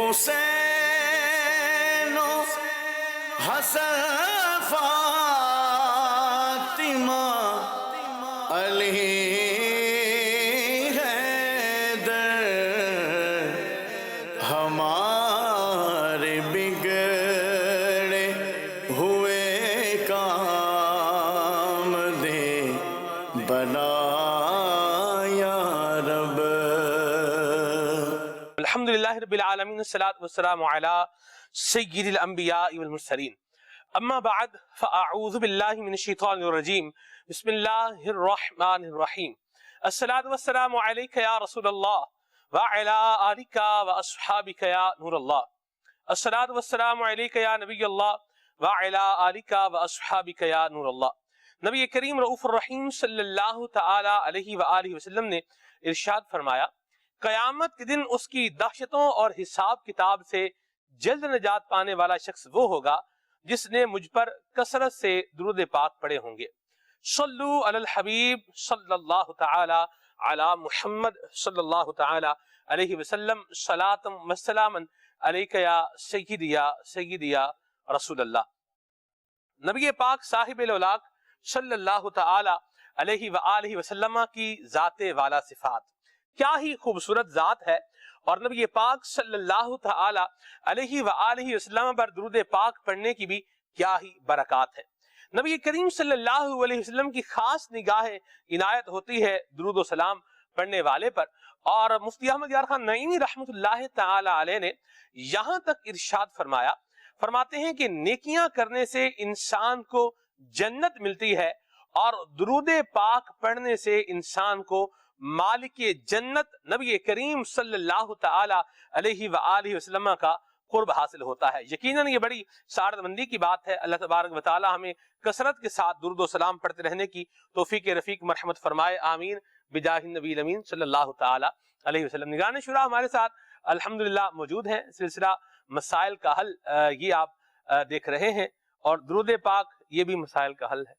حسین و حسن فاطمہ علی حیدر ہمارے بگڑے ہوئے کام دے بنا یا رب۔ الحمدللہ رب العالمین، الصلاۃ والسلام علی سید الانبیاء والمرسلین، اما بعد فاعوذ باللہ من الشیطان الرجیم، بسم اللہ الرحمن الرحیم۔ الصلاۃ والسلام علیک یا رسول اللہ وعلی آلک واصحابک یا نور اللہ۔ الصلاۃ والسلام علیک یا نبی اللہ وعلی آلک واصحابک یا نور اللہ۔ نبی کریم رؤوف الرحیم صلی اللہ تعالی علیہ وآلہ وسلم نے ارشاد فرمایا، قیامت کے دن اس کی دہشتوں اور حساب کتاب سے جلد نجات پانے والا شخص وہ ہوگا جس نے مجھ پر کثرت سے درود پاک پڑھے ہوں گے۔ صلو علی الحبیب صلی اللہ تعالی علی محمد صلی اللہ تعالی علیہ وسلم، صلاۃ و سلاما علیک یا سیدی یا رسول اللہ۔ نبی پاک صاحب الاولاق صلی اللہ تعالی علیہ وآلہ وسلم کی ذات والا صفات کیا ہی خوبصورت ذات ہے، اور نبی پاک صلی اللہ تعالی علیہ وآلہ وسلم پر درود پاک پڑھنے کی بھی کیا ہی برکات ہے۔ نبی کریم صلی اللہ علیہ وسلم کی خاص نگاہ عنایت ہوتی ہے درود و سلام پڑھنے والے پر، اور مفتی احمد یار خان نعیمی رحمۃ اللہ تعالی علیہ نے یہاں تک ارشاد فرماتے ہیں کہ نیکیاں کرنے سے انسان کو جنت ملتی ہے، اور درود پاک پڑھنے سے انسان کو مالک جنت نبی کریم صلی اللہ تعالی علیہ وآلہ وسلم کا قرب حاصل ہوتا ہے۔ یقیناً یہ بڑی سعادت مندی کی بات ہے۔ اللہ تبارک و تعالی ہمیں کثرت کے ساتھ درود و سلام پڑھتے رہنے کی توفیق رفیق مرحمت فرمائے، آمین بجاہ النبی الامین صلی اللہ تعالی علیہ وسلم۔ نگران شورا ہمارے ساتھ الحمدللہ موجود ہیں۔ سلسلہ مسائل کا حل یہ آپ دیکھ رہے ہیں، اور درود پاک یہ بھی مسائل کا حل ہے۔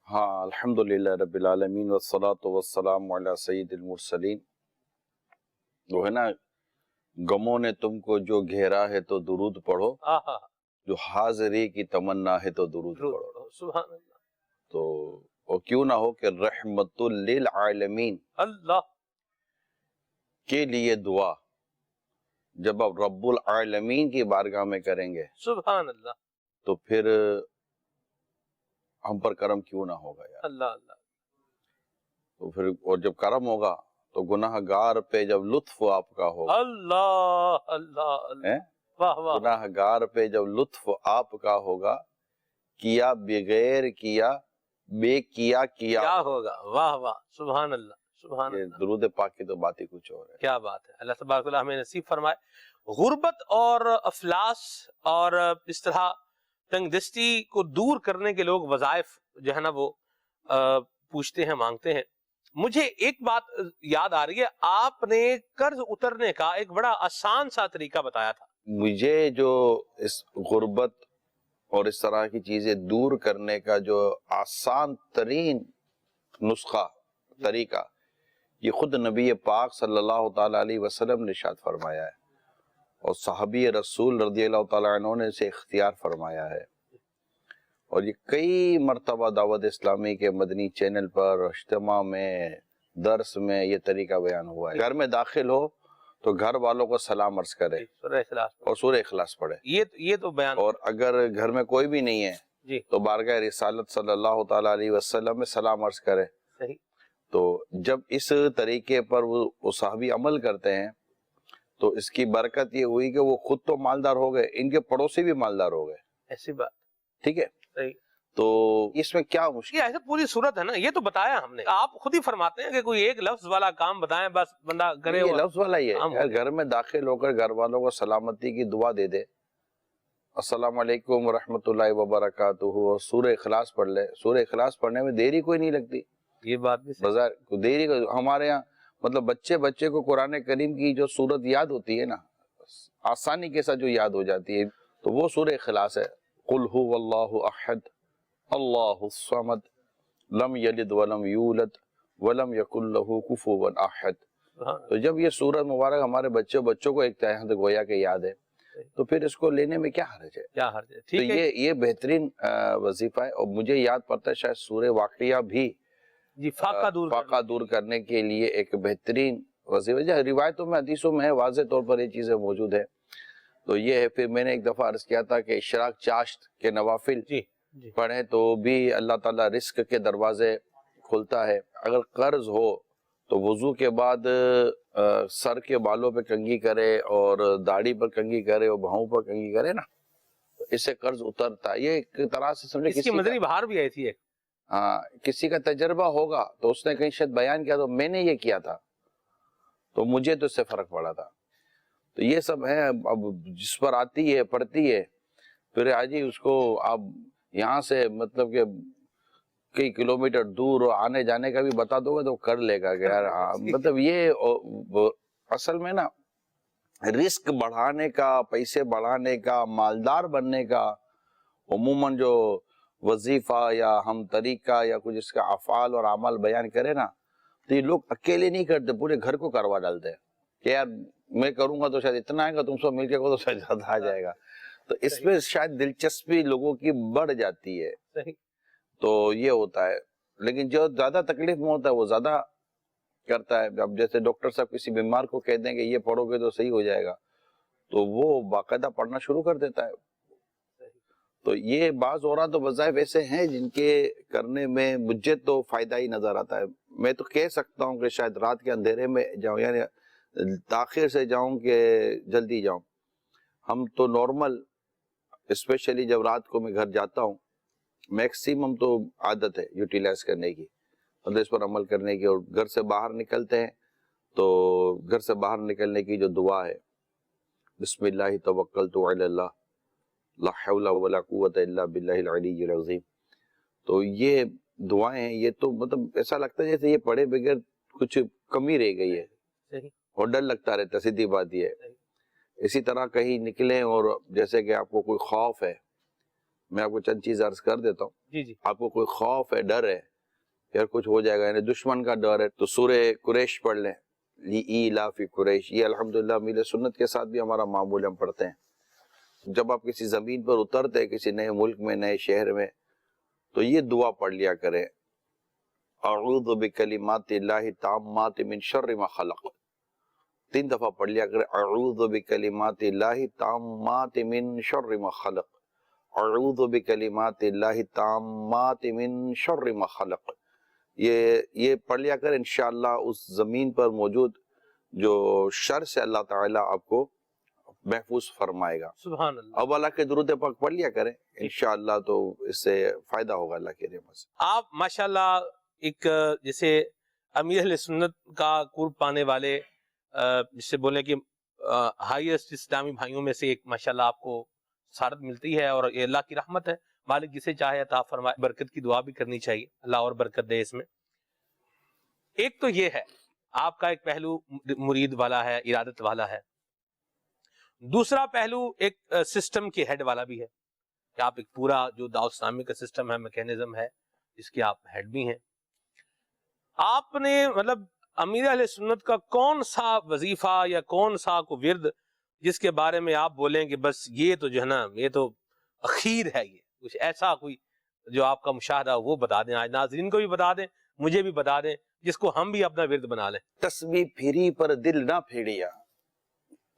ہاں، الحمدللہ رب العالمین والصلاة والسلام علی سید المرسلین۔ وہ ہے نا، غموں نے تم کو جو گھیرا ہے تو درود پڑھو، جو حاضری کی تمنا ہے تو درود پڑھو۔ سبحان اللہ۔ تو وہ کیوں نہ ہو کہ رحمت للعالمین اللہ کے لیے دعا جب آپ رب العالمین کی بارگاہ میں کریں گے سبحان اللہ، تو پھر ہم پر کرم کیوں نہ ہوگا یار۔ اللہ اللہ۔ تو پھر اور جب کرم ہوگا تو گناہ گار پہ جب لطف آپ کا ہوگا، اللہ اللہ اللہ، واہ واہ، گناہ گار پہ جب لطف آپ کا ہوگا، کیا بغیر کیا بے کیا کیا ہوگا، واہ واہ، سبحان اللہ سبحان یہ اللہ۔ درود پاک کی تو بات ہی کچھ اور ہے۔ کیا بات ہے، اللہ تبارک و تعالی ہمیں نصیب فرمائے۔ غربت اور افلاس اور اس طرح تنگ دستی کو دور کرنے کے لوگ وظائف جو ہے نا وہ پوچھتے ہیں، مانگتے ہیں۔ مجھے ایک بات یاد آ رہی ہے، آپ نے قرض اترنے کا ایک بڑا آسان سا طریقہ بتایا تھا۔ مجھے جو اس غربت اور اس طرح کی چیزیں دور کرنے کا جو آسان ترین نسخہ طریقہ، یہ خود نبی پاک صلی اللہ تعالی علیہ وسلم نے ارشاد فرمایا ہے، اور صحابی رسول رضی اللہ تعالیٰ عنہ نے اسے اختیار فرمایا ہے، اور یہ کئی مرتبہ دعوت اسلامی کے مدنی چینل پر اجتماع میں درس میں یہ طریقہ بیان ہوا ہے۔ گھر میں داخل ہو تو گھر والوں کو سلام عرض کرے سورہ اخلاص، اور سورہ اخلاص پڑھے، یہ تو بیان، اور اگر گھر میں کوئی بھی نہیں ہے جی تو بارگاہ رسالت صلی اللہ تعالیٰ علیہ وسلم میں سلام عرض کرے۔ صحیح۔ تو جب اس طریقے پر وہ صحابی عمل کرتے ہیں تو اس کی برکت یہ ہوئی کہ وہ خود تو مالدار ہو گئے، ان کے پڑوسی بھی مالدار ہو گئے۔ ایسی بات، ٹھیک ہے، صحیح۔ تو اس میں کیا مشکل؟ یہ ایسے پوری صورت ہے نا، یہ تو بتایا ہم نے، آپ خود ہی فرماتے ہیں کہ کوئی ایک لفظ والا کام بتائیں بس بندہ کرے، یہ لفظ والا ہی ہے، عام ہو یار گھر میں داخل ہو کر گھر والوں کو سلامتی کی دعا دے دے، السلام علیکم ورحمۃ اللہ وبرکاتہ، اور سورہ اخلاص پڑھ لے۔ سورہ اخلاص پڑھنے میں دیری کوئی نہیں لگتی، یہ بات بھی صحیح۔ بظاہر دیری ہمارے یہاں مطلب بچے کو قرآن کریم کی جو سورت یاد ہوتی ہے نا، آسانی کے ساتھ جو یاد ہو جاتی ہے، تو وہ سورہ اخلاص ہے۔ قل هو اللہ احد اللہ الصمد لم یلد ولم یولد ولم یکن له کفوا احد۔ تو جب یہ سورت مبارک ہمارے بچوں کو ایک طرح سے گویا کہ یاد ہے تو پھر اس کو لینے میں کیا حرج ہے؟ کیا حرج ہے؟ تو یہ بہترین وظیفہ ہے. اور مجھے یاد پڑتا ہے شاید سورہ واقعہ بھی جی فاقہ دور کرنے کے لیے ایک بہترین وظیفہ ہے. روایتوں میں حدیثوں میں واضح طور پر یہ چیزیں موجود ہیں. تو یہ ہے. پھر میں نے ایک دفعہ عرض کیا تھا کہ اشراق چاشت کے نوافل پڑھیں تو بھی اللہ تعالیٰ رزق کے دروازے کھلتا ہے. اگر قرض ہو تو وضو کے بعد سر کے بالوں پہ کنگھی کرے اور داڑھی پر کنگھی کرے اور بھاؤں پر کنگھی کرے نا تو اس سے قرض اترتا ہے. یہ ایک طرح سے سمجھے اس کی مدری بہار بھی آئی تھی ایک. ہاں کسی کا تجربہ ہوگا تو اس نے کہیں شاید بیان کیا تو میں نے یہ کیا تھا تو مجھے تو اس سے فرق پڑا تھا. تو یہ سب ہے. اب جس پر آتی ہے پڑتی ہے پھر آجی اس کو آپ یہاں سے مطلب کہ کئی کلومیٹر دور آنے جانے کا بھی بتا دو گے تو کر لے گا کہ یار ہاں. مطلب یہ اصل میں نا رزق بڑھانے کا، پیسے بڑھانے کا، مالدار بننے کا عموماً جو وظیفہ یا ہم طریقہ یا کچھ اس کا افعال اور اعمال بیان کرے نا تو یہ لوگ اکیلے نہیں کرتے، پورے گھر کو کروا ڈالتے ہیں کہ یار میں کروں گا تو شاید اتنا آئے گا، تم سب مل کے کرو تو شاید زیادہ آ جائے گا. تو اس میں شاید دلچسپی لوگوں کی بڑھ جاتی ہے. تو یہ ہوتا ہے. لیکن جو زیادہ تکلیف میں ہوتا ہے وہ زیادہ کرتا ہے. اب جیسے ڈاکٹر صاحب کسی بیمار کو کہہ دیں کہ یہ پڑھو گے تو صحیح ہو جائے گا تو وہ باقاعدہ پڑھنا شروع کر دیتا ہے. تو یہ بعض اوقات تو وظائف ایسے ہیں جن کے کرنے میں مجھے تو فائدہ ہی نظر آتا ہے. میں تو کہہ سکتا ہوں کہ شاید رات کے اندھیرے میں جاؤں یعنی تاخیر سے جاؤں کہ جلدی جاؤں. ہم تو نارمل اسپیشلی جب رات کو میں گھر جاتا ہوں میکسیمم تو عادت ہے یوٹیلائز کرنے کی، مطلب اس پر عمل کرنے کی. اور گھر سے باہر نکلتے ہیں تو گھر سے باہر نکلنے کی جو دعا ہے بسم اللہ توکلت علی اللہ لا حول ولا قوت الا باللہ العلی العظیم، تو یہ دعائیں ہیں. یہ تو مطلب ایسا لگتا ہے جیسے یہ پڑھے بغیر کچھ کمی رہ گئی ہے اور ڈر لگتا رہتا. سیدھی بات یہ ہے. اسی طرح کہیں نکلیں اور جیسے کہ آپ کو کوئی خوف ہے، میں آپ کو چند چیز عرض کر دیتا ہوں. آپ کو کوئی خوف ہے، ڈر ہے یار کچھ ہو جائے گا، یعنی دشمن کا ڈر ہے تو سورہ قریش پڑھ لیں. لِإِيلَافِ قریش، یہ الحمدللہ میل سنت کے ساتھ بھی ہمارا معمول ہم پڑھتے ہیں. جب آپ کسی زمین پر اترتے ہیں کسی نئے ملک میں، نئے شہر میں، تو یہ دعا پڑھ لیا کریں اعوذ بکلمات اللہ التامات من شر ما خلق. 3 دفعہ پڑھ لیا کریں اعوذ بکلمات اللہ التامات من شر ما خلق، اعوذ بکلمات اللہ التامات من شر ما خلق. یہ پڑھ لیا کریں. انشاءاللہ اس زمین پر موجود جو شر سے اللہ تعالیٰ آپ کو محفوظ فرمائے گا. سبحان اللہ. اب اللہ کے درود پاک پڑھ لیا کریں انشاءاللہ تو اس سے فائدہ ہوگا اللہ کے رحمت سے. آپ ماشاءاللہ ایک جیسے امیر اہل سنت کا قرب پانے والے جسے بولیں کہ ہائیسٹ اسلامی بھائیوں میں سے ایک ماشاءاللہ آپ کو سعادت ملتی ہے اور یہ اللہ کی رحمت ہے. مالک جسے چاہے عطا فرمائے. برکت کی دعا بھی کرنی چاہیے، اللہ اور برکت دے اس میں. ایک تو یہ ہے آپ کا ایک پہلو مرید والا ہے، ارادت والا ہے. دوسرا پہلو ایک سسٹم کے ہیڈ والا بھی ہے کہ آپ ایک پورا جو دعوت اسلامی کا سسٹم ہے، میکینزم ہے، اس کے آپ ہیڈ بھی ہیں. آپ نے مطلب امیر اہل سنت کا کون سا وظیفہ یا کون سا کو ورد جس کے بارے میں آپ بولیں کہ بس یہ تو جو ہے نا یہ تو اخیر ہے، یہ کچھ ایسا کوئی جو آپ کا مشاہدہ وہ بتا دیں، آج ناظرین کو بھی بتا دیں، مجھے بھی بتا دیں، جس کو ہم بھی اپنا ورد بنا لیں. تسبیح پھری پر دل نہ پھیڑیا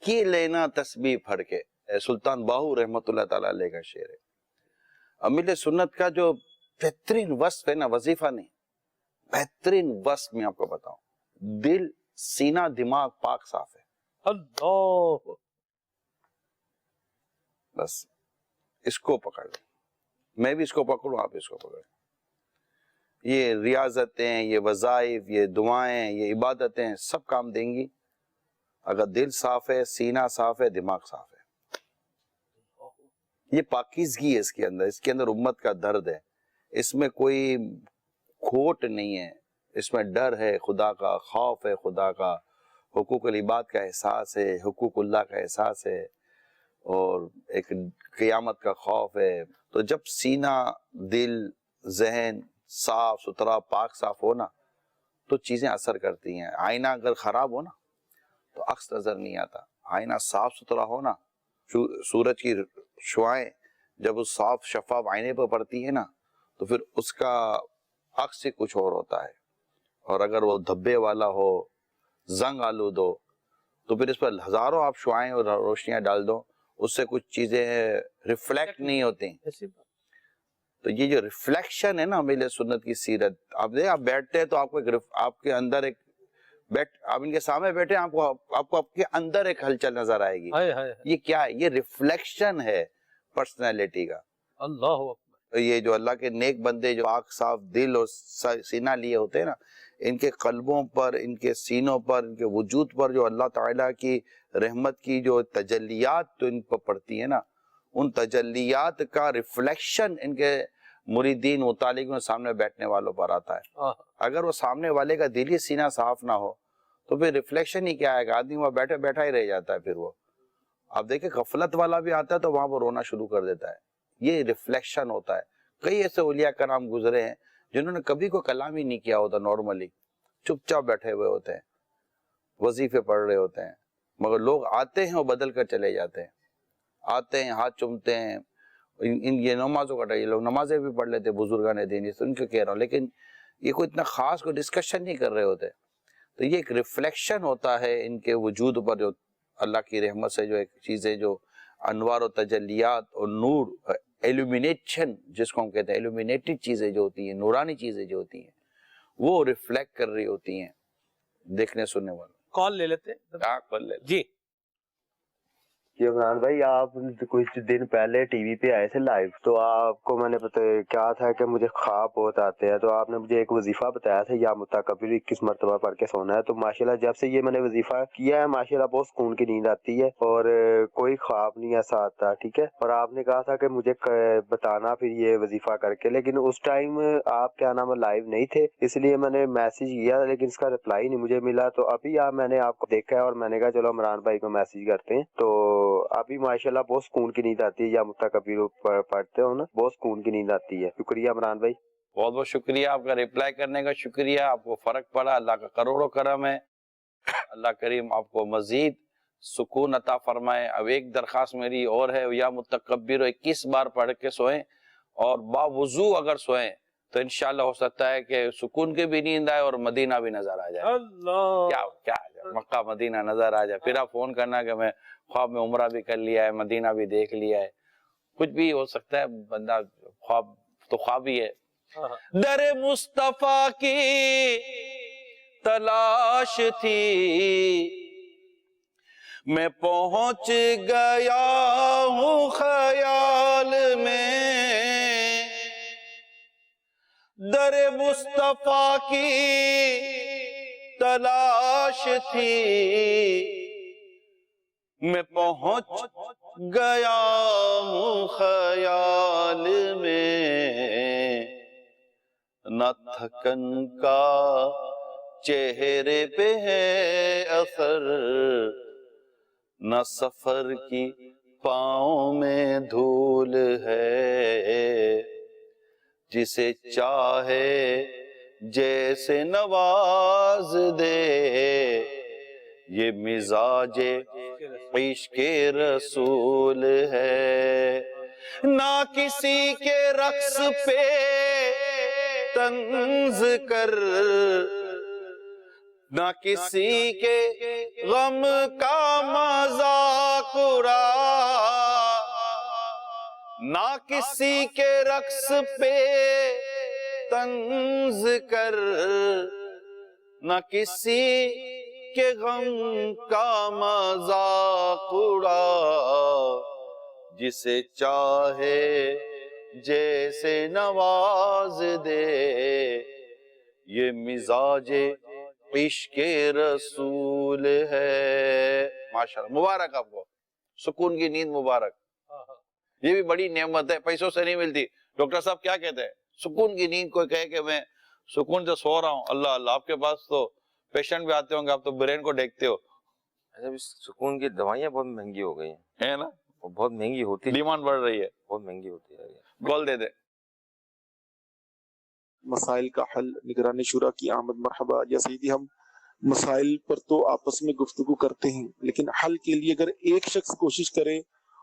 کی لینا تسبیح پھڑ کے. سلطان باہو رحمت اللہ تعالیٰ علیہ کا شعر ہے. امیر سنت کا جو بہترین وصف ہے نا، وظیفہ نہیں، بہترین وصف میں آپ کو بتاؤں، دل، سینہ، دماغ پاک صاف ہے. اللہ بس اس کو پکڑ لیں. میں بھی اس کو پکڑوں، آپ اس کو پکڑیں. یہ ریاضتیں، یہ وظائف، یہ دعائیں، یہ عبادتیں سب کام دیں گی اگر دل صاف ہے، سینہ صاف ہے، دماغ صاف ہے. یہ پاکیزگی ہے اس کے اندر امت کا درد ہے. اس میں کوئی کھوٹ نہیں ہے. اس میں ڈر ہے خدا کا، خوف ہے خدا کا، حقوق العباد کا احساس ہے، حقوق اللہ کا احساس ہے، اور ایک قیامت کا خوف ہے. تو جب سینہ، دل، ذہن صاف ستھرا پاک صاف ہو نا تو چیزیں اثر کرتی ہیں. آئینہ اگر خراب ہو نا تو عکس نظر نہیں آتا. آئینہ صاف ستھرا ہو نا، سورج کی شعائیں جب اس صاف شفاف آئینے پہ پڑتی ہے نا تو پھر اس کا عکس ہی کچھ اور ہوتا ہے. اور اگر وہ دھبے والا ہو، زنگ آلود ہو، تو پھر اس پر ہزاروں آپ شعائیں اور روشنیاں ڈال دو، اس سے کچھ چیزیں ریفلیکٹ نہیں ہوتی. تو یہ جو ریفلیکشن ہے نا اہل سنت کی سیرت، آپ دیکھیں آپ بیٹھتے ہیں تو آپ کو آپ کے اندر ایک آپ ان کے سامنے بیٹھے آپ کو آپ کے اندر ایک ہلچل نظر آئے گی. یہ کیا ہے؟ یہ ریفلیکشن ہے پرسنالٹی کا. اللہ اکبر. یہ جو اللہ کے نیک بندے جو آنکھ صاف دل اور سینہ لیے ہوتے ہیں نا، ان کے قلبوں پر، ان کے سینوں پر، ان کے وجود پر جو اللہ تعالیٰ کی رحمت کی جو تجلیات تو ان پر پڑتی ہے نا، ان تجلیات کا ریفلیکشن ان کے مریدین متعلقین سامنے بیٹھنے والوں پر آتا ہے. اگر وہ سامنے والے کا دل ہی سینہ صاف نہ ہو تو پھر ریفلیکشن ہی کیا آئے گا؟ آدمی وہاں بیٹھا ہی رہ جاتا ہے. پھر وہ آپ دیکھیں غفلت والا بھی آتا ہے تو وہاں پر رونا شروع کر دیتا ہے. یہ ریفلیکشن ہوتا ہے. کئی ایسے اولیاء کرام گزرے ہیں جنہوں نے کبھی کوئی کلام ہی نہیں کیا ہوتا، نارملی چپ چاپ بیٹھے ہوئے ہوتے ہیں، وظیفے پڑھ رہے ہوتے ہیں، مگر لوگ آتے ہیں اور بدل کر چلے جاتے ہیں. آتے ہیں، ہاتھ چومتے ہیں. یہ نمازوں کا یہ لوگ نمازیں بھی پڑھ لیتے بزرگان دین، ان کو کہہ رہا ہوں، لیکن یہ کوئی اتنا خاص کوئی ڈسکشن نہیں کر رہے ہوتے. تو یہ ایک ریفلیکشن ہوتا ہے ان کے وجود پر، جو اللہ کی رحمت سے جو ایک چیزیں جو انوار و تجلیات اور نور، ایلومینیشن جس کو ہم کہتے ہیں، ایلومینیٹڈ چیزیں جو ہوتی ہیں، نورانی چیزیں جو ہوتی ہیں، وہ ریفلیکٹ کر رہی ہوتی ہیں دیکھنے سننے والوں. کال لے لیتے جی. جی عمران بھائی، آپ کچھ دن پہلے ٹی وی پہ آئے تھے لائیو، تو آپ کو میں نے کیا تھا کہ مجھے خواب بہت آتے ہیں، تو آپ نے مجھے ایک وظیفہ بتایا تھا، یا متکبر 21 مرتبہ پڑھ کے سونا ہے. تو ماشاءاللہ جب سے یہ میں نے وظیفہ کیا ہے ماشاءاللہ بہت سکون کی نیند آتی ہے اور کوئی خواب نہیں ایسا آتا. ٹھیک ہے. اور آپ نے کہا تھا کہ مجھے بتانا پھر یہ وظیفہ کر کے، لیکن اس ٹائم آپ کیا نام لائیو نہیں تھے، اس لیے میں نے میسج کیا لیکن اس کا رپلائی نہیں مجھے ملا. تو ابھی میں نے آپ کو دیکھا ہے اور میں نے کہا چلو عمران بھائی کو میسج کرتے ہیں. تو ابھی ماشاءاللہ بہت سکون کی نیند آتی ہے، یا متکبر پڑھتے ہو نا، بہت سکون کی نیند آتی ہے. شکریہ عمران بھائی. بہت بہت شکریہ آپ کا رپلائی کرنے کا، شکریہ. آپ کو فرق پڑا، اللہ کا کروڑوں کرم ہے. اللہ کریم آپ کو مزید سکون عطا فرمائے. اب ایک درخواست میری اور ہے، یا متکبر 21 بار پڑھ کے سوئیں اور باوضو اگر سوئیں تو انشاءاللہ ہو سکتا ہے کہ سکون کی بھی نیند آئے اور مدینہ بھی نظر آ جائے. اللہ کیا مکہ مدینہ نظر آ جائے. پھر آپ فون کرنا کہ میں خواب میں عمرہ بھی کر لیا ہے، مدینہ بھی دیکھ لیا ہے. کچھ بھی ہو سکتا ہے، بندہ خواب تو خواب ہی ہے. در مصطفیٰ کی تلاش تھی، میں پہنچ گیا ہوں خیال میں. در مصطفیٰ کی تلاش تھی، میں پہنچ گیا ہوں خیال میں. نہ تھکن کا چہرے پہ ہے اثر، نہ سفر کی پاؤں میں دھول ہے. جسے چاہے جیسے نواز دے، یہ مزاج عشق رسول ہے. نہ کسی کے رقص پہ طنز کر، نہ کسی کے غم کا مذاق اڑا، نہ کسی کے رقص پہ طنز کر، نہ کسی کے غم کا مذاق اڑا. جسے چاہے جیسے نواز دے، یہ مزاج عشق رسول ہے. ماشاءاللہ، مبارک آپ کو، سکون کی نیند مبارک. یہ بھی بڑی نعمت ہے، پیسوں سے نہیں ملتی. ڈاکٹر صاحب کیا کہتے ہیں؟ سکون کی نیند. کوئی کہے کہ میں سکون سے سو رہا ہوں، اللہ اللہ. آپ کے پاس تو پیشنٹ بھی آتے ہوں گے، آپ تو برین کو دیکھتے ہو. سکون کی دوائیاں بہت مہنگی ہو گئی ہیں، ہے نا؟ بہت مہنگی ہوتی ہے، ڈیمانڈ بڑھ رہی ہے، بہت مہنگی ہوتی ہے. کال دے دے. مسائل کا حل، نگرانی شورا کی آمد. مرحبا یا سیدی، ہم مسائل پر تو آپس میں گفتگو کرتے ہیں، لیکن حل کے لیے اگر ایک شخص کوشش کرے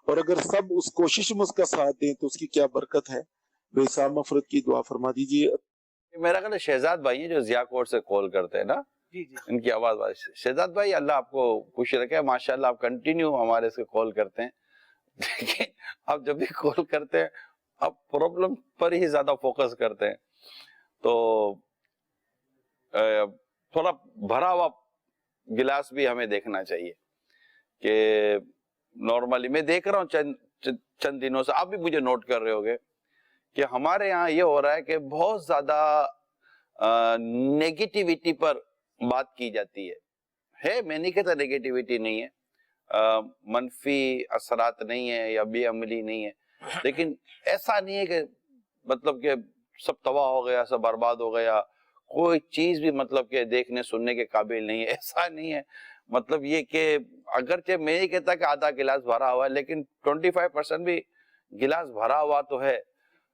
اور اگر سب اس کوشش میں اس کا ساتھ دیں تو اس کی کیا برکت ہے۔ بے حساب مغفرت کی دعا فرما دیجیے۔ میرا خیال ہے شہزاد بھائی ہیں جو ضیاء کوٹ سے کال کرتے ہیں نا، جی جی ان کی آواز شہزاد بھائی اللہ آپ کو خوش رکھے، ماشاءاللہ آپ کنٹینیو ہمارے سے کال کرتے ہیں، لیکن آپ جب بھی کال کرتے ہیں آپ پرابلم پر ہی زیادہ فوکس کرتے ہیں، تو تھوڑا بھرا ہوا گلاس بھی ہمیں دیکھنا چاہیے کہ نارملی میں دیکھ رہا ہوں چند دنوں سے، آپ بھی مجھے نوٹ کر رہے ہوگے کہ ہمارے یہاں یہ ہو رہا ہے کہ بہت زیادہ نیگیٹیوٹی پر بات کی جاتی ہے، میں نہیں کہتا نیگیٹیوٹی نہیں ہے، منفی اثرات نہیں ہے یا بے عملی نہیں ہے، لیکن ایسا نہیں ہے کہ مطلب کہ سب تباہ ہو گیا، سب برباد ہو گیا، کوئی چیز بھی مطلب کہ دیکھنے سننے کے قابل نہیں ہے، ایسا نہیں ہے۔ مطلب یہ کہ اگرچہ میں نہیں کہتا کہ آدھا گلاس بھرا ہوا ہے، لیکن 25% بھی گلاس بھرا ہوا تو ہے،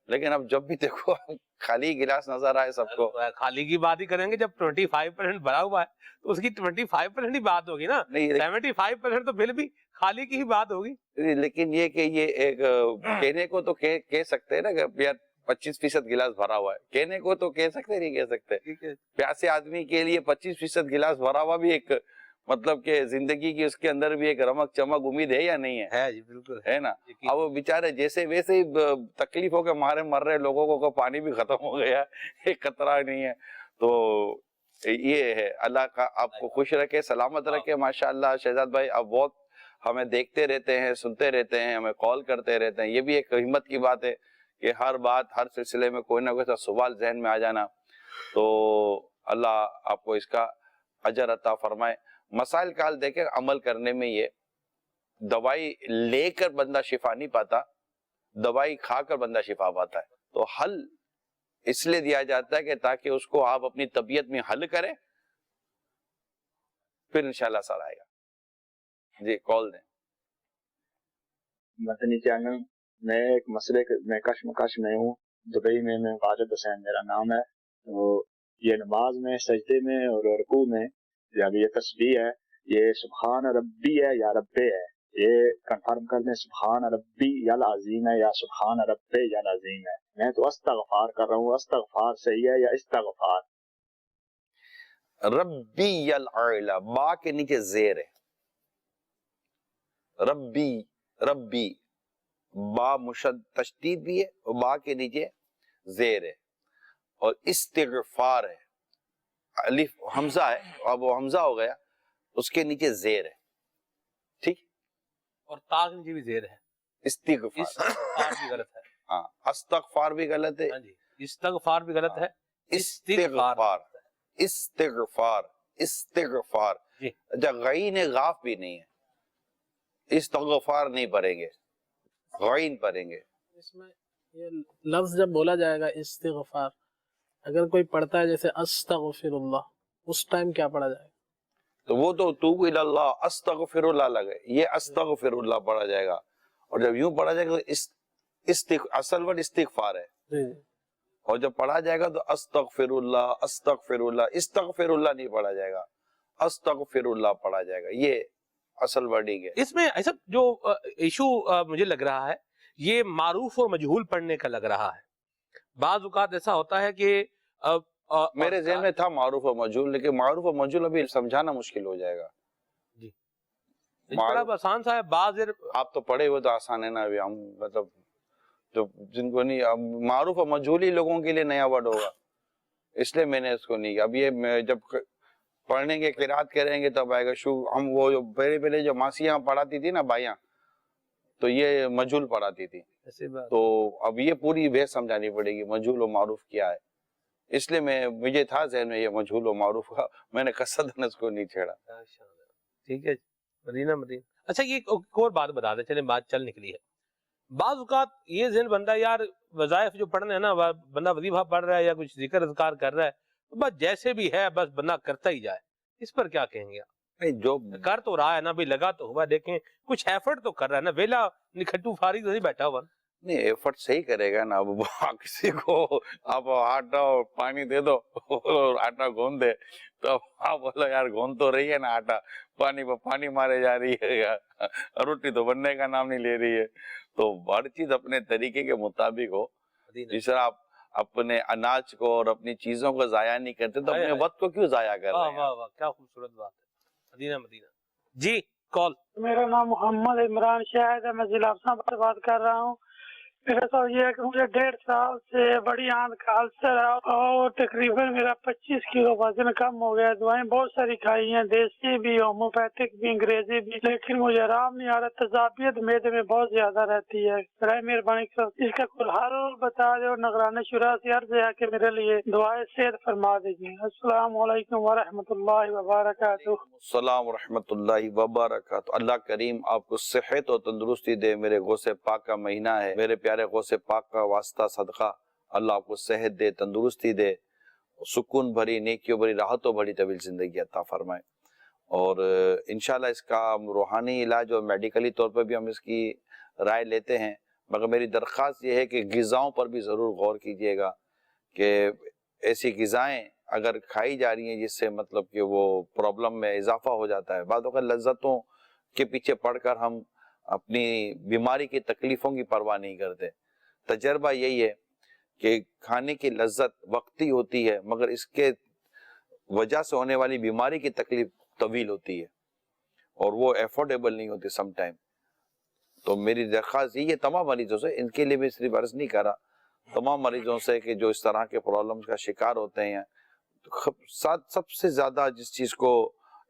لیکن اب جب بھی دیکھو خالی گلاس نظر آئے سب کو۔ خالی کی بات ہی کریں گے، جب 25% بھرا ہوا ہے تو اس کی 25% ہی بات ہوگی نا، 75% تو پھر بھی خالی کی ہی بات ہوگی۔ لیکن یہ کہ یہ ایک کہنے کو تو کہہ سکتے ہیں نا کہ یار 25% گلاس بھرا ہوا ہے، کہنے کو تو کہہ سکتے نہیں کہہ سکتے، پیاسے آدمی کے لیے 25% گلاس بھرا ہوا بھی ایک مطلب کہ زندگی کی اس کے اندر بھی ایک رمک چمک امید ہے یا نہیں ہے؟ جی بالکل ہے نا۔ اب وہ بیچارے جیسے ویسے ہی تکلیف ہو کے مر رہے لوگوں کو پانی بھی ختم ہو گیا، ایک قطرہ نہیں ہے، تو یہ ہے۔ اللہ کا آپ کو خوش رکھے، سلامت رکھے۔ ماشاءاللہ شہزاد بھائی آپ بہت ہمیں دیکھتے رہتے ہیں، سنتے رہتے ہیں، ہمیں کال کرتے رہتے ہیں، یہ بھی ایک ہمت کی بات ہے کہ ہر بات ہر سلسلے میں کوئی نہ کوئی سوال ذہن میں آ جانا، تو اللہ آپ کو اس کا اجر عطا فرمائے۔ مسائل کا حل دیکھیں، عمل کرنے میں یہ دوائی لے کر بندہ شفا نہیں پاتا، دوائی کھا کر بندہ شفا پاتا ہے، تو حل اس لیے دیا جاتا ہے کہ تاکہ اس کو آپ اپنی طبیعت میں حل کریں، پھر انشاءاللہ سر آئے گا۔ جی کال دیں۔ مدنی چینل میں ایک مسئلے میں کشمکش میں ہوں، دبئی میں واجد حسین میرا نام ہے، تو یہ نماز میں سجدے میں اور رکوع میں جب یہ تسبیح ہے یہ سبحان ربی ہے یا ربے ہے، یہ کنفرم کر دیں سبحان ربی یا العظیم ہے یا سبحان ربے یا العظیم ہے۔ میں تو استغفار کر رہا ہوں، استغفار صحیح ہے یا استغفار؟ ربی الاعلی، با کے نیچے زیر ہے، ربی ربی، با مشد تشدید بھی ہے اور با کے نیچے زیر ہے، اور استغفار ہے، الف حمزہ ہے، اب وہ حمزہ ہو گیا، اس کے نیچے زیر ہے، ٹھیک، اور تا کے نیچے بھی زیر ہے، استغفار استغفار بھی غلط ہے، ہاں، استغفار بھی غلط ہے، ہاں جی استغفار بھی غلط ہے، استغفار استغفار استغفار، جی اچھا غین غاف بھی نہیں ہے، استغفار نہیں پڑھیں گے، غین پڑھیں گے۔ اس میں یہ لفظ جب بولا جائے گا استغفار، اگر کوئی پڑھتا ہے جیسے استغفر اللہ، اس ٹائم کیا پڑھا جائے گا؟ تو وہ تو توب الی اللہ استغفر اللہ لگے، یہ استغفر اللہ پڑھا جائے گا، اور جب یوں پڑھا جائے گا تو اصل ورڈ استغفار ہے، جی جی اور جب پڑھا جائے گا تو استغفر اللہ استغفر اللہ نہیں پڑھا جائے گا، استغفر اللہ پڑھا جائے گا، یہ اصل ورڈنگ ہے۔ اس میں ایسا جو ایشو مجھے لگ رہا ہے یہ معروف اور مجہول پڑھنے کا لگ رہا ہے۔ بعض اوقات ایسا ہوتا ہے کہ میرے ذہن میں تھا معروف اور مجہول، لیکن معروف اور مجہول ابھی سمجھانا مشکل ہو جائے گا۔ جی بڑا آسان سا ہے، بعض آپ تو پڑھے ہوئے تو آسان ہے نا، ابھی ہم مطلب جو جن کو نہیں، معروف اور مجہول ہی لوگوں کے لیے نیا ورڈ ہوگا، اس لیے میں نے اس کو نہیں کیا۔ اب یہ جب پڑھنے کے قرات کریں گے تب آئے گا ہم وہ جو پہلے جو ماسیاں پڑھاتی تھی نا بھائیاں، تو یہ مجہول پڑھاتی تھی، تو اب یہ پوری بحث سمجھانی پڑے گی مجہول و معروف کیا ہے، اس لیے مجھے تھا ذہن میں یہ مجہول و معروف کا، میں نے قصدن اس کو نہیں چھیڑا۔ ٹھیک ہے مدینہ اچھا یہ ایک اور بات بتا دیں، چلیں بات چل نکلی ہے۔ بعض اوقات یہ ذہن بندہ یار وظائف جو پڑھنے ہیں نا، بندہ وظیفہ پڑھ رہا ہے یا کچھ ذکر اذکار کر رہا ہے، تو بس جیسے بھی ہے بس بندہ کرتا ہی جائے، اس پر کیا کہیں گے آپ؟ جو کر تو رہا ہے نا، بھی لگا تو ہوا، دیکھیں کچھ ایفرٹ تو کر رہا ہے نا، ویلا نکھٹو فارغ تو نہیں بیٹھا ہوا۔ نہیں ایفرٹ صحیح کرے گا نا. اب کسی کو آپ آٹا اور پانی دے دو اور آٹا گوند دے تو آپ بولو یار گوند تو رہی ہے نا آٹا, پانی پر پانی مارے جا رہی ہے, روٹی تو بننے کا نام نہیں لے رہی ہے. تو ہر چیز اپنے طریقے کے مطابق ہو. جس طرح آپ اپنے اناج کو اور اپنی چیزوں کو ضائع نہیں کرتے تو اپنے وقت کو کیوں ضائع کر رہے ہیں؟ واہ واہ کیا خوبصورت بات ہے. مدینہ مدینہ. جی کال. میرا نام محمد عمران شاہد ہے, میں ضلع افسان پر بات کر رہا ہوں. میرا سوال یہ ہے کہ مجھے 1.5 سال سے بڑی آنت کا السر ہے اور تقریباً میرا 25 کلو وزن کم ہو گیا. دعائیں بہت ساری کھائی ہیں, دیسی بھی, ہومیوپیتھک بھی, انگریزی بھی, لیکن مجھے آرام نہیں آ رہا. تذابیت معدے میں بہت زیادہ رہتی ہے. برائے مہربانی کر اس کا کوئی حل بتا دے اور نگران شورا سے عرض ہے کہ میرے لیے دعائیں صحت فرما دیجیے. السلام علیکم ورحمۃ اللہ وبرکاتہ. السلام ورحمۃ اللہ وبرکاتہ. اللہ کریم آپ کو صحت اور تندرستی دے. میرے غوث پاک کا مہینہ ہے, میرے پیارے غوث پاک کا واسطہ صدقہ اللہ آپ کو صحت دے, تندرستی دے, سکون بھری, نیکیوں بھری, راحتوں بھری طویل زندگی عطا فرمائے. اور انشاءاللہ اس کا روحانی علاج اور میڈیکلی طور پر بھی ہم اس کی رائے لیتے ہیں, مگر میری درخواست یہ ہے کہ غذاؤں پر بھی ضرور غور کیجئے گا کہ ایسی غذائیں اگر کھائی جا رہی ہیں جس سے مطلب کہ وہ پرابلم میں اضافہ ہو جاتا ہے. بعض اوقات لذتوں کے پیچھے پڑھ کر ہم اپنی بیماری کی تکلیفوں کی پرواہ نہیں کرتے. تجربہ یہی ہے کہ کھانے کی لذت وقتی ہوتی ہے مگر اس کے وجہ سے ہونے والی بیماری کی تکلیف طویل ہوتی ہے اور وہ افورڈیبل نہیں ہوتی سم ٹائم. تو میری درخواست یہ تمام مریضوں سے, ان کے لیے بھی صرف عرض نہیں کر رہا, تمام مریضوں سے کہ جو اس طرح کے پرابلمز کا شکار ہوتے ہیں, سب سے زیادہ جس چیز کو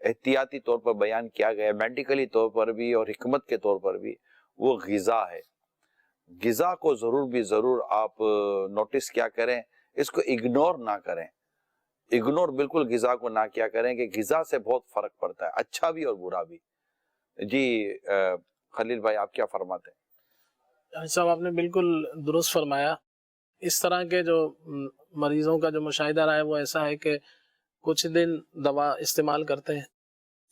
احتیاطی طور پر بیان کیا گیا ہے میڈیکلی طور پر بھی اور حکمت کے طور پر بھی, وہ غذا ہے. غذا کو ضرور آپ نوٹس کیا کریں, اس کو اگنور نہ کریں. اگنور بالکل غذا کو نہ کیا کریں کہ غذا سے بہت فرق پڑتا ہے, اچھا بھی اور برا بھی. جی خلیل بھائی آپ کیا فرماتے ہیں؟ صاحب آپ نے بالکل درست فرمایا. اس طرح کے جو مریضوں کا جو مشاہدہ رہا ہے وہ ایسا ہے کہ کچھ دن دوا استعمال کرتے ہیں,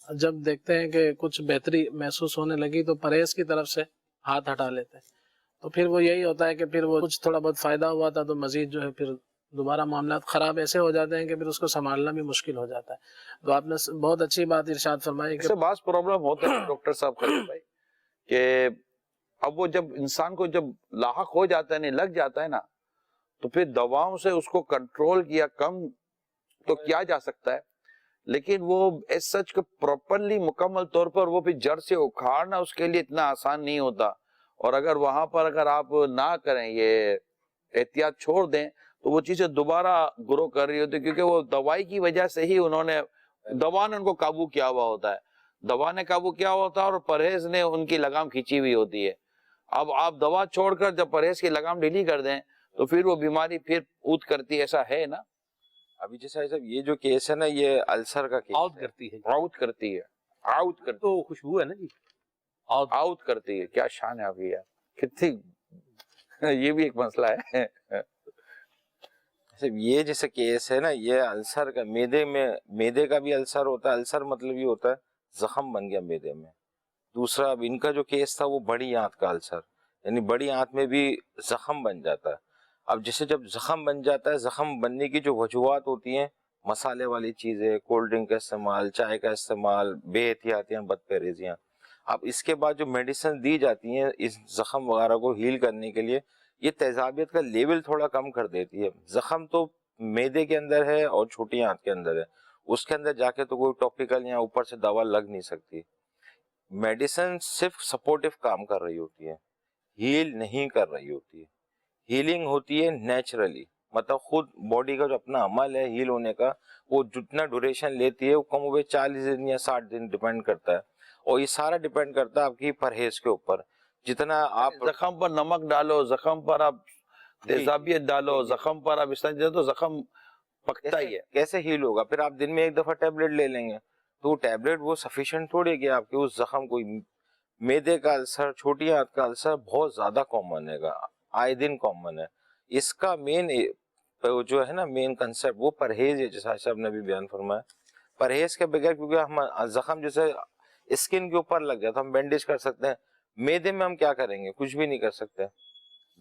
جب دیکھتے ہیں کہ کچھ بہتری محسوس ہونے لگی تو پرہیز کی طرف سے ہاتھ ہٹا لیتے ہیں. تو پھر وہ یہی ہوتا ہے کہ پھر وہ کچھ تھوڑا بہت فائدہ ہوا تھا تو مزید جو ہے پھر دوبارہ معاملات خراب ایسے ہو جاتے ہیں کہ پھر اس کو سنبھالنا بھی مشکل ہو جاتا ہے. تو آپ نے بہت اچھی بات ارشاد فرمائی کہ بعض پرابلم ہوتے ہیں ڈاکٹر صاحب خلیل بھائی کہ اب وہ جب انسان کو جب لاحق ہو جاتا ہے, نہیں لگ جاتا ہے نا, تو پھر دواؤں سے اس کو کنٹرول کیا کم تو کیا جا سکتا ہے, لیکن وہ ایس سچ کہ پراپرلی مکمل طور پر وہ پھر جڑ سے اکھاڑنا اس کے لیے اتنا آسان نہیں ہوتا. اور اگر وہاں پر اگر آپ نہ کریں, یہ احتیاط چھوڑ دیں, تو وہ چیزیں دوبارہ گرو کر رہی ہوتی, کیونکہ وہ دوائی کی وجہ سے ہی دوا نے ان کو قابو کیا ہوا ہوتا ہے, دوا نے قابو کیا ہوا ہوتا ہے اور پرہیز نے ان کی لگام کھینچی ہوئی ہوتی ہے. اب آپ دوا چھوڑ کر جب پرہیز کی لگام ڈھیلی کر دیں تو پھر وہ بیماری پھر اوت کرتی ہے, ایسا ہے نا. ابھی جیسا یہ جو کیس ہے نا, یہ السر کا کیس آؤٹ کرتی ہے, آؤٹ کرتی ہے, آؤٹ کرتی تو خوشبو ہے نا جی, آؤٹ کرتی ہے. کیا شان ہے آپ کی یار, کتنی یہ بھی ایک مسئلہ ہے. یہ جیسے کیس ہے نا, یہ السر کا میدے کا بھی السر ہوتا ہے. السر مطلب یہ ہوتا ہے زخم بن گیا میدے میں. دوسرا اب ان کا جو کیس تھا وہ بڑی آنت کا السر, یعنی بڑی آنت میں بھی زخم بن جاتا ہے. اب جیسے جب زخم بن جاتا ہے, زخم بننے کی جو وجوہات ہوتی ہیں, مسالے والی چیزیں, کولڈ ڈرنک کا استعمال, چائے کا استعمال, بے احتیاطیاں, بد پرہیزیاں. اب اس کے بعد جو میڈیسن دی جاتی ہیں اس زخم وغیرہ کو ہیل کرنے کے لیے, یہ تیزابیت کا لیول تھوڑا کم کر دیتی ہے. زخم تو میدے کے اندر ہے اور چھوٹی آنت کے اندر ہے, اس کے اندر جا کے تو کوئی ٹاپیکل یا اوپر سے دوا لگ نہیں سکتی. میڈیسن صرف سپورٹیو کام کر رہی ہوتی ہے, ہیل نہیں کر رہی ہوتی ہے. ہیلنگ ہوتی ہے نیچرلی, مطلب خود باڈی کا جو اپنا عمل ہے ہیل ہونے کا, وہ جتنا ڈوریشن لیتی ہے وہ کم ہوئے 40 دن یا 60 دن ڈیپینڈ کرتا ہے. اور یہ سارا ڈیپینڈ کرتا ہے آپ کی پرہیز کے اوپر. جتنا آپ زخم پر نمک ڈالو, زخم پر آپ تیزابیت ڈالو, زخم پر آپ اس طرح تو زخم پکتا ہی ہے. کیسے ہیل ہوگا؟ پھر آپ دن میں ایک دفعہ ٹیبلٹ لے لیں گے تو وہ ٹیبلٹ وہ سفیشینٹ تھوڑی کہ آپ کے اس زخم کو. میدے کا السر, چھوٹی آنت کا السر بہت زیادہ کامن ہے, آئے دن کامن ہے. اس کا مین جو ہے نا مین کنسیپٹ وہ پرہیز ہے, جیسا صاحب نے بھی بیان فرمایا. پرہیز کے بغیر, کیونکہ ہم زخم جیسے اسکن کے اوپر لگ جاتا, ہم بینڈیج کر سکتے ہیں, میدے میں ہم کیا کریں گے؟ کچھ بھی نہیں کر سکتے.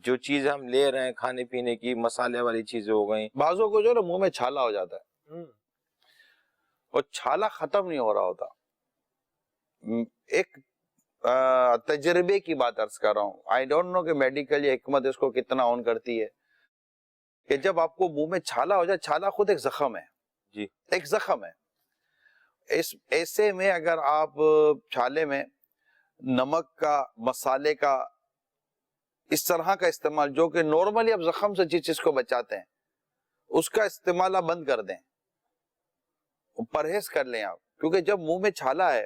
جو چیز ہم لے رہے ہیں کھانے پینے کی مسالے والی چیزیں ہو گئیں. بعضوں کو جو ہے نا منہ میں چھالا ہو جاتا ہے اور چھالا ختم نہیں ہو رہا ہوتا. ایک تجربے کی بات عرض کر رہا ہوں. آئی ڈونٹ نو کہ میڈیکل یا حکمت اس کو کتنا آن کرتی ہے کہ جب آپ کو منہ میں چھالا ہو جائے, چھالا خود ایک زخم ہے جی, ایک زخم ہے. ایسے میں اگر آپ چھالے میں نمک کا, مسالے کا, اس طرح کا استعمال جو کہ نارملی آپ زخم سے جس چیز کو بچاتے ہیں اس کا استعمال آپ بند کر دیں, پرہیز کر لیں آپ. کیونکہ جب منہ میں چھالا ہے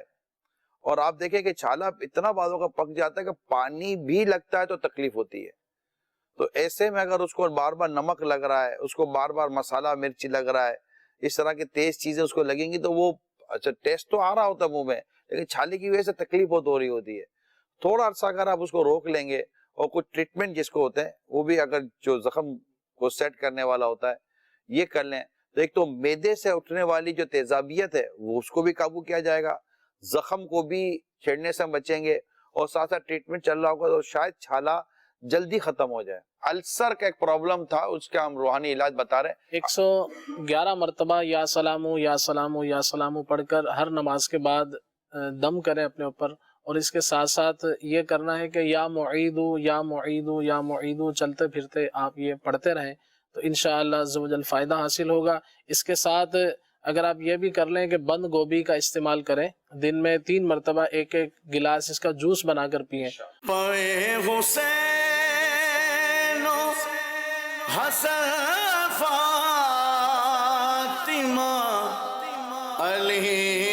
اور آپ دیکھیں کہ چھالا اتنا بعضوں کا پک جاتا ہے کہ پانی بھی لگتا ہے تو تکلیف ہوتی ہے. تو ایسے میں اگر اس کو بار بار نمک لگ رہا ہے, اس کو بار بار مسالہ مرچی لگ رہا ہے, اس طرح کی تیز چیزیں اس کو لگیں گی تو وہ اچھا ٹیسٹ تو آ رہا ہوتا ہے منہ میں, لیکن چھالے کی وجہ سے تکلیف بہت ہو رہی ہوتی ہے. تھوڑا عرصہ اگر آپ اس کو روک لیں گے اور کچھ ٹریٹمنٹ جس کو ہوتے ہیں وہ بھی اگر جو زخم کو سیٹ کرنے والا ہوتا ہے یہ کر لیں تو ایک تو معدے سے اٹھنے والی جو تیزابیت ہے وہ اس کو بھی قابو کیا جائے گا, زخم کو بھی چھیڑنے سے ہم بچیں گے, اور ساتھ ساتھ ٹریٹمنٹ چل رہا ہوگا تو شاید چھالا جلدی ختم ہو جائے. السر کا ایک پرابلم تھا, اس کا ہم روحانی علاج بتا رہے ہیں. 111 مرتبہ یا سلامو یا سلامو یا سلامو پڑھ کر ہر نماز کے بعد دم کریں اپنے اوپر, اور اس کے ساتھ ساتھ یہ کرنا ہے کہ یا معیدو یا معیدو یا معیدو چلتے پھرتے آپ یہ پڑھتے رہیں تو انشاءاللہ عز و جل فائدہ حاصل ہوگا. اس کے ساتھ اگر آپ یہ بھی کر لیں کہ بند گوبھی کا استعمال کریں, دن میں 3 مرتبہ ایک ایک گلاس اس کا جوس بنا کر پئیں. پائے حسین و حسن فاطمہ علی